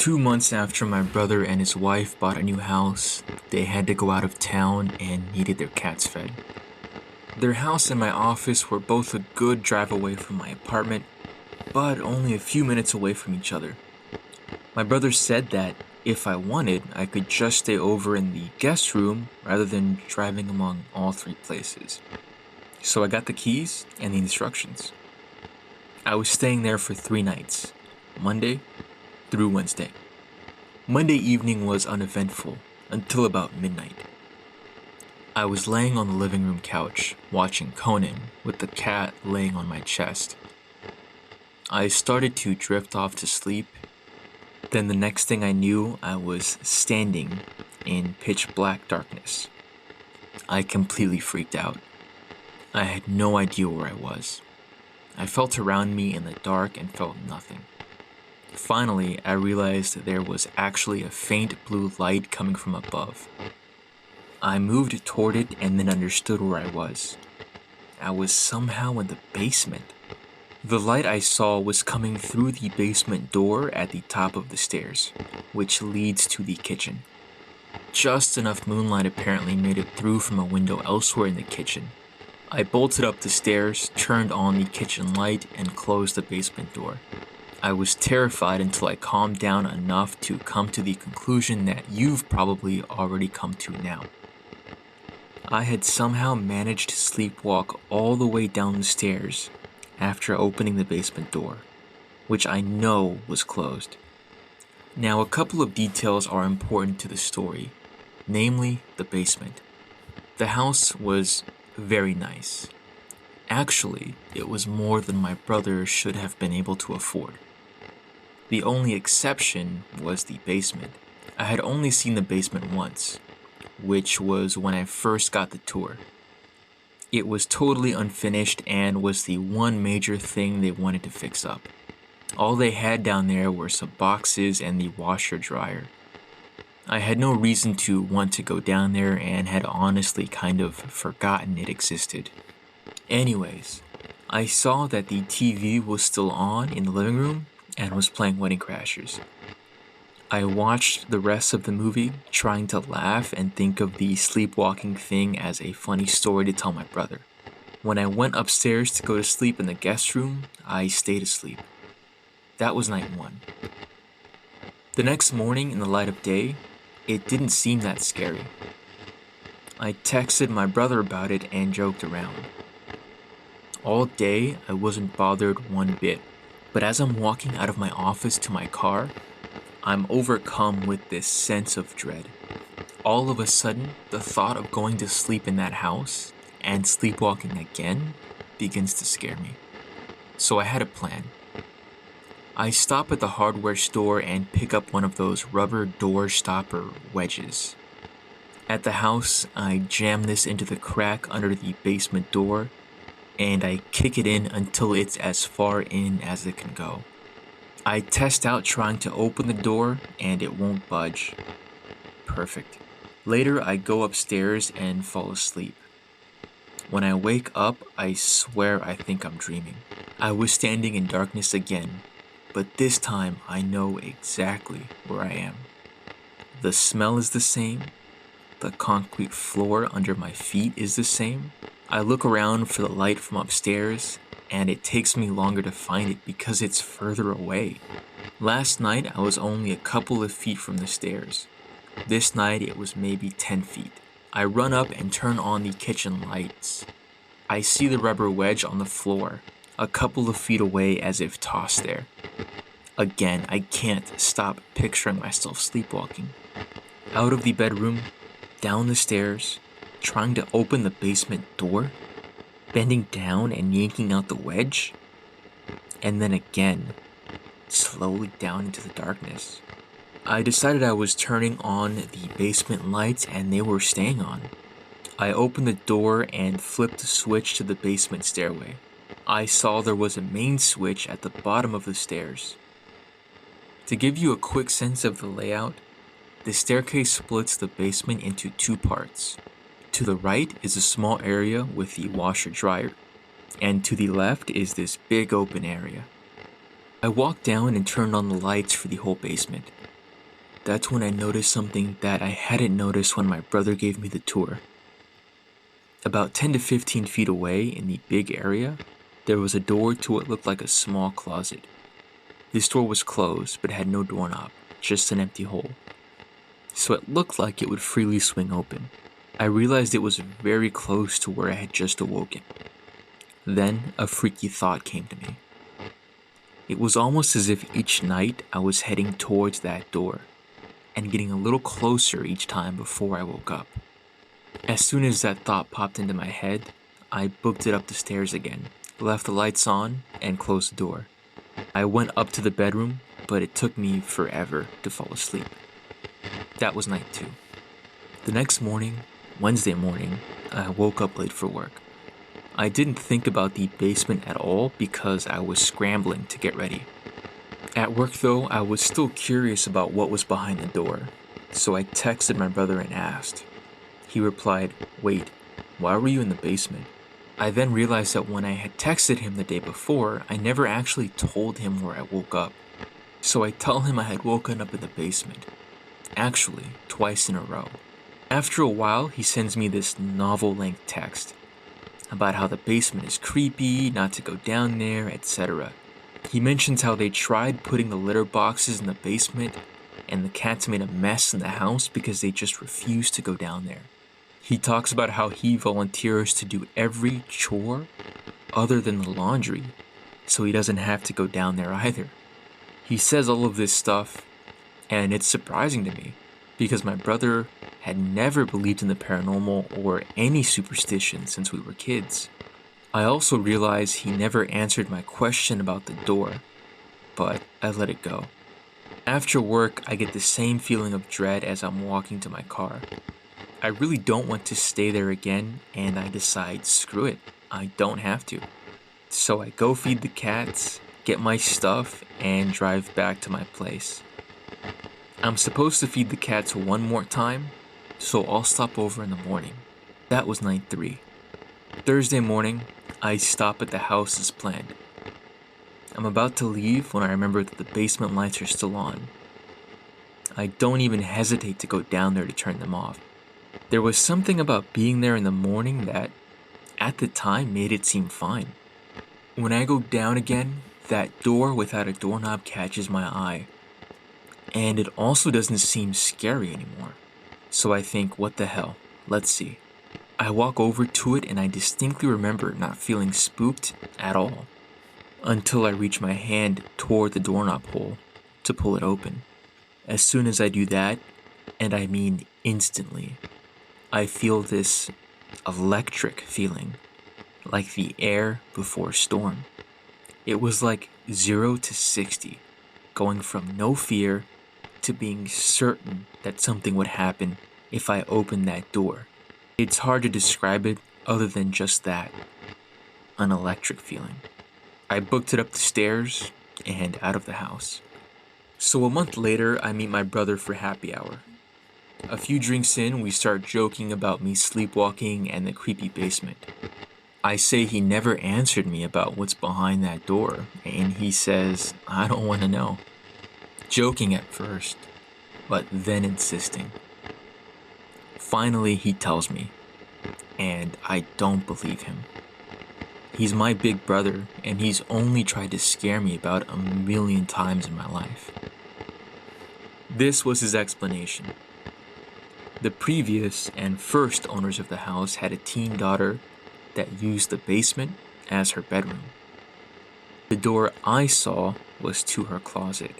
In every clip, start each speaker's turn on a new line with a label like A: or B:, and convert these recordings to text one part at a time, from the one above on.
A: 2 months after my brother and his wife bought a new house, they had to go out of town and needed their cats fed. Their house and my office were both a good drive away from my apartment, but only a few minutes away from each other. My brother said that if I wanted, I could just stay over in the guest room rather than driving among all three places. So I got the keys and the instructions. I was staying there for 3 nights, Monday through Wednesday. Monday evening was uneventful until about midnight. I was laying on the living room couch, watching Conan, with the cat laying on my chest. I started to drift off to sleep. Then the next thing I knew, I was standing in pitch black darkness. I completely freaked out. I had no idea where I was. I felt around me in the dark and felt nothing. Finally, I realized that there was actually a faint blue light coming from above. I moved toward it and then understood where I was. I was somehow in the basement. The light I saw was coming through the basement door at the top of the stairs, which leads to the kitchen. Just enough moonlight apparently made it through from a window elsewhere in the kitchen. I bolted up the stairs, turned on the kitchen light, and closed the basement door. I was terrified until I calmed down enough to come to the conclusion that you've probably already come to now. I had somehow managed to sleepwalk all the way down the stairs after opening the basement door, which I know was closed. Now, a couple of details are important to the story, namely the basement. The house was very nice. Actually, it was more than my brother should have been able to afford. The only exception was the basement. I had only seen the basement once, which was when I first got the tour. It was totally unfinished and was the one major thing they wanted to fix up. All they had down there were some boxes and the washer dryer. I had no reason to want to go down there and had honestly kind of forgotten it existed. Anyways, I saw that the TV was still on in the living room and was playing Wedding Crashers. I watched the rest of the movie, trying to laugh and think of the sleepwalking thing as a funny story to tell my brother. When I went upstairs to go to sleep in the guest room, I stayed asleep. That was night 1. The next morning, in the light of day, it didn't seem that scary. I texted my brother about it and joked around. All day, I wasn't bothered one bit. But as I'm walking out of my office to my car, I'm overcome with this sense of dread. All of a sudden, the thought of going to sleep in that house and sleepwalking again begins to scare me. So I had a plan. I stop at the hardware store and pick up one of those rubber door stopper wedges. At the house, I jam this into the crack under the basement door, and I kick it in until it's as far in as it can go. I test out trying to open the door, and it won't budge. Perfect. Later, I go upstairs and fall asleep. When I wake up, I swear I think I'm dreaming. I was standing in darkness again, but this time I know exactly where I am. The smell is the same. The concrete floor under my feet is the same. I look around for the light from upstairs, and it takes me longer to find it because it's further away. Last night, I was only a couple of feet from the stairs. This night, it was maybe 10 feet. I run up and turn on the kitchen lights. I see the rubber wedge on the floor, a couple of feet away as if tossed there. Again, I can't stop picturing myself sleepwalking. Out of the bedroom, down the stairs, trying to open the basement door, bending down and yanking out the wedge, and then again, slowly down into the darkness. I decided I was turning on the basement lights and they were staying on. I opened the door and flipped the switch to the basement stairway. I saw there was a main switch at the bottom of the stairs. To give you a quick sense of the layout, the staircase splits the basement into 2 parts. To the right is a small area with the washer-dryer, and to the left is this big open area. I walked down and turned on the lights for the whole basement. that's when I noticed something that I hadn't noticed when my brother gave me the tour. About 10 to 15 feet away in the big area, there was a door to what looked like a small closet. This door was closed, but had no doorknob, just an empty hole. So it looked like it would freely swing open. I realized it was very close to where I had just awoken. Then a freaky thought came to me. It was almost as if each night I was heading towards that door and getting a little closer each time before I woke up. As soon as that thought popped into my head, I booked it up the stairs again, left the lights on, and closed the door. I went up to the bedroom, but it took me forever to fall asleep. That was night 2. The next morning, Wednesday morning, I woke up late for work. I didn't think about the basement at all because I was scrambling to get ready. At work though, I was still curious about what was behind the door, so I texted my brother and asked. He replied, "Wait, why were you in the basement?" I then realized that when I had texted him the day before, I never actually told him where I woke up. So I tell him I had woken up in the basement. Actually, twice in a row. After a while, he sends me this novel-length text about how the basement is creepy, not to go down there, etc. He mentions how they tried putting the litter boxes in the basement and the cats made a mess in the house because they just refused to go down there. He talks about how he volunteers to do every chore other than the laundry, so he doesn't have to go down there either. He says all of this stuff, and it's surprising to me, because my brother had never believed in the paranormal or any superstition since we were kids. I also realized he never answered my question about the door, but I let it go. After work, I get the same feeling of dread as I'm walking to my car. I really don't want to stay there again, and I decide, screw it, I don't have to. So I go feed the cats, get my stuff, and drive back to my place. I'm supposed to feed the cats one more time, so I'll stop over in the morning. That was night 3. Thursday morning, I stop at the house as planned. I'm about to leave when I remember that the basement lights are still on. I don't even hesitate to go down there to turn them off. There was something about being there in the morning that, at the time, made it seem fine. When I go down again, that door without a doorknob catches my eye. And it also doesn't seem scary anymore. So I think, what the hell, let's see. I walk over to it and I distinctly remember not feeling spooked at all. Until I reach my hand toward the doorknob hole to pull it open. As soon as I do that, and I mean instantly, I feel this electric feeling, like the air before a storm. It was like 0 to 60, going from no fear to being certain that something would happen if I opened that door. It's hard to describe it other than just that, an electric feeling. I booked it up the stairs and out of the house. So a month later, I meet my brother for happy hour. A few drinks in, we start joking about me sleepwalking and the creepy basement. I say he never answered me about what's behind that door, and he says, I don't want to know. Joking at first, but then insisting. Finally, he tells me, and I don't believe him. He's my big brother, and he's only tried to scare me about 1,000,000 times in my life. This was his explanation. The previous and first owners of the house had a teen daughter that used the basement as her bedroom. The door I saw was to her closet,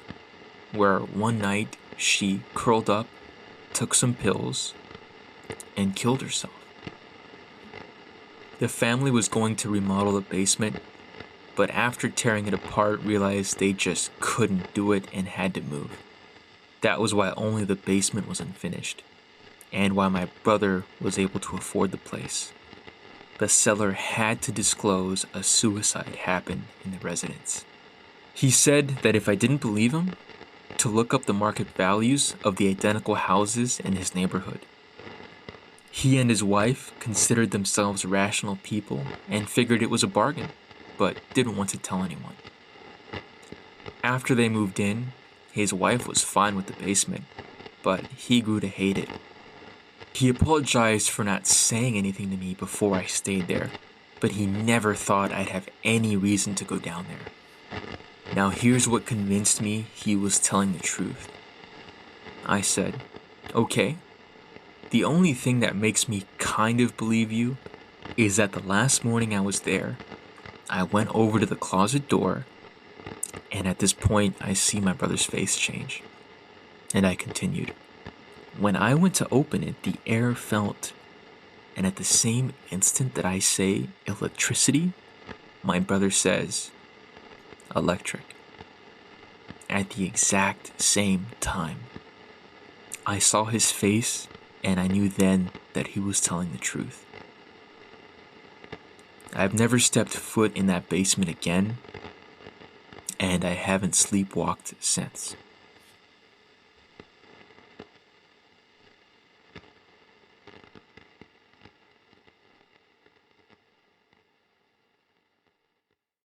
A: where one night she curled up, took some pills, and killed herself. The family was going to remodel the basement, but after tearing it apart realized they just couldn't do it and had to move. That was why only the basement was unfinished, and why my brother was able to afford the place. The seller had to disclose a suicide happened in the residence. He said that if I didn't believe him, to look up the market values of the identical houses in his neighborhood. He and his wife considered themselves rational people and figured it was a bargain, but didn't want to tell anyone. After they moved in, his wife was fine with the basement, but he grew to hate it. He apologized for not saying anything to me before I stayed there, but he never thought I'd have any reason to go down there. Now here's what convinced me he was telling the truth. I said, "Okay, the only thing that makes me kind of believe you is that the last morning I was there, I went over to the closet door, and at this point I see my brother's face change." And I continued, "When I went to open it, the air felt, and at the same instant that I say electricity, my brother says electric. At the exact same time. I saw his face, and I knew then that he was telling the truth. I've never stepped foot in that basement again, and I haven't sleepwalked since."